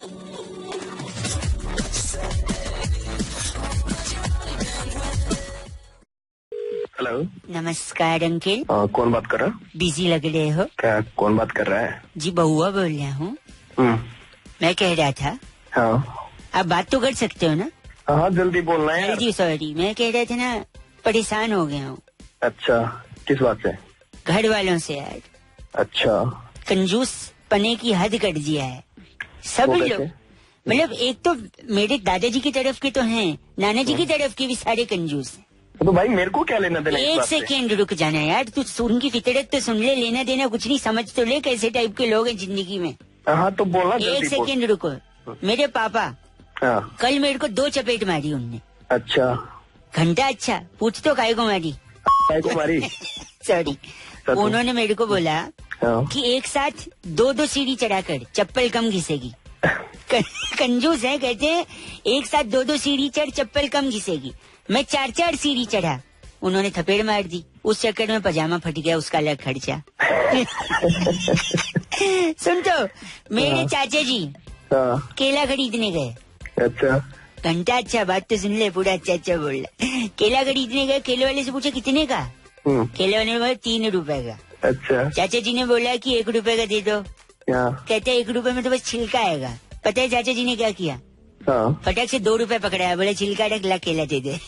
Hello, नमस्कार uncle. कौन बात कर रहा है? बिजी लग रहे हो? क्या, कौन बात कर रहा है? जी बहुआ बोल रहा हूँ। मैं कह रहा था, हाँ आप बात तो कर सकते हो ना? हाँ, जल्दी बोलना है यार। जी सॉरी, मैं कह रहा था ना, परेशान हो गया हूँ अच्छा, किस बात से? घर वालों से यार। अच्छा, कंजूस पने की हद कर दिया है सब वो लोग। कैसे? मतलब एक तो मेरे दादाजी की तरफ के तो हैं, नाना जी की तरफ के भी सारे कंजूस हैं। तो भाई मेरे को क्या लेना देना इस एक बात से? सेकेंड रुक जाना यार, तू सुन की फितरत तो सुन ले, लेना देना कुछ नहीं, समझ तो ले कैसे टाइप के लोग हैं जिंदगी में। हाँ तो बोलना एक जल्दी बोल। सेकेंड रुको। मेरे पापा हाँ, कल मेरे को 2 चपेट मारी उनने। अच्छा, घंटा अच्छा, पूछ तो काय को मारी? काय को मारी? सॉरी, उन्होंने मेरे को बोला हाँ। कि एक साथ 2-2 सीढ़ी चढ़ाकर चप्पल कम घिसेगी। कंजूस है, कहते हैं एक साथ 2-2 सीढ़ी चढ़ चप्पल कम घिसेगी। मैं 4-4 सीढ़ी चढ़ा, उन्होंने थपेड़ मार दी। उस चक्कर में पजामा फट गया, उसका अलग खर्चा। सुन तो, मेरे चाचा जी हाँ, केला खरीदने गए। अच्छा, घंटा अच्छा, बात तो सुन ले, पूरा अच्छा अच्छा बोल रहा। केला खरीदने गए, केले वाले से पूछा कितने का? केले वाले ने बोला 3 रुपए का। अच्छा, चाचा जी ने बोला कि 1 रुपए का दे दो। हाँ, कहते 1 रुपए में तो बस छिलका आएगा। पता है चाचा जी ने क्या किया? हाँ, फटक से 2 रुपए पकड़ाया, बोले छिलका रख ला, केला दे दे।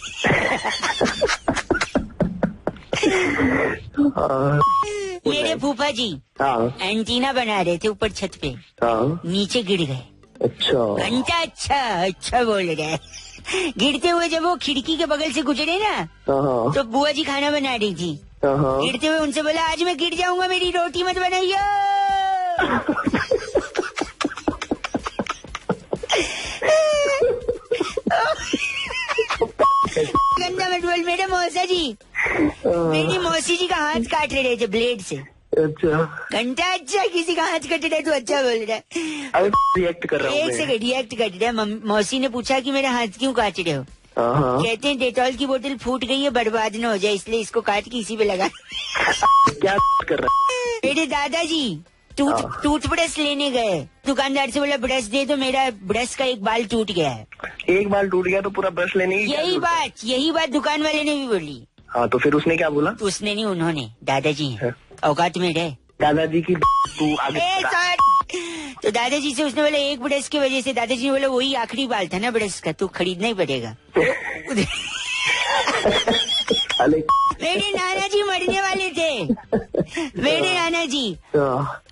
मेरे फूफा जी हाँ, एंटीना बना रहे थे ऊपर छत पे, हाँ, नीचे गिर गए। अच्छा, घंटा अच्छा अच्छा बोल रहे। गिरते हुए जब वो खिड़की के बगल से गुजरे ना, हाँ, तो बुआ जी खाना बना रही थी। हाँ, गिरते हुए उनसे बोला, आज मैं गिर जाऊंगा, मेरी रोटी मत बनाइयो। गंदा मत बोल। मेरे मौसा जी, मेरी मौसी जी का हाथ काट रहे थे ब्लेड से। अच्छा, घंटा अच्छा, किसी का हाथ कट रहा है तो अच्छा बोल रहा है। अरे रिएक्ट कर रहा हूँ एक मैं। सेकंड, रिएक्ट कर रहा है। मौसी ने पूछा कि मेरा हाथ क्यों काट रहे हो? हाँ, कहते हैं डेटॉल की बोतल फूट गई है, बर्बाद न हो जाए, इसलिए इसको काट के इसी पे लगा। क्या कर रहा है? मेरे दादाजी टूथब्रश लेने गए, दुकानदार से बोला ब्रश दे दो, मेरा ब्रश का एक बाल टूट गया है। एक बाल टूट गया तो पूरा ब्रश लेने की क्या जरूरत है? यही बात दुकान वाले ने भी बोली। हाँ, तो फिर उसने क्या बोला? उसने नहीं, उन्होंने, दादाजी हैं, औकात में रहे। दादाजी की तू आगे तो दादाजी से उसने बोला एक ब्रश की वजह से, दादाजी ने बोला वही आखिरी बाल था ना ब्रश का, तू खरीदना ही पड़ेगा। अरे मेरे नाना जी मरने वाले थे। मेरे नाना जी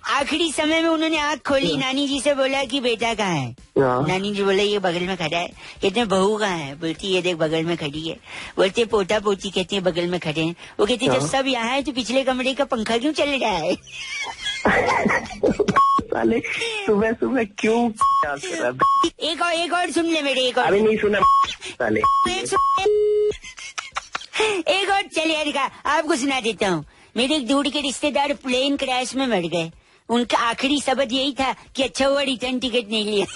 आखिरी समय में उन्होंने आँख खोली, नानी जी से बोला कि बेटा कहाँ है? नानी जी बोला ये बगल में खड़ा है। कहते हैं बहू कहाँ है? बोलती ये देख बगल में खड़ी है। बोलते पोता पोती, कहते हैं बगल में खड़े हैं। वो कहते जब सब यहाँ है तो पिछले कमरे का पंखा क्यों चल रहा है? साले सुबह सुबह क्यों कर रहा है? एक और सुन ले मेरे, एक और। अभी नहीं सुना साले। एक और चल यार का आपको सुना देता हूँ। मेरे एक दूर के रिश्तेदार प्लेन क्रैश में मर गए। उनका आखिरी शब्द यही था कि अच्छा हुआ रिटर्न टिकट नहीं लिया।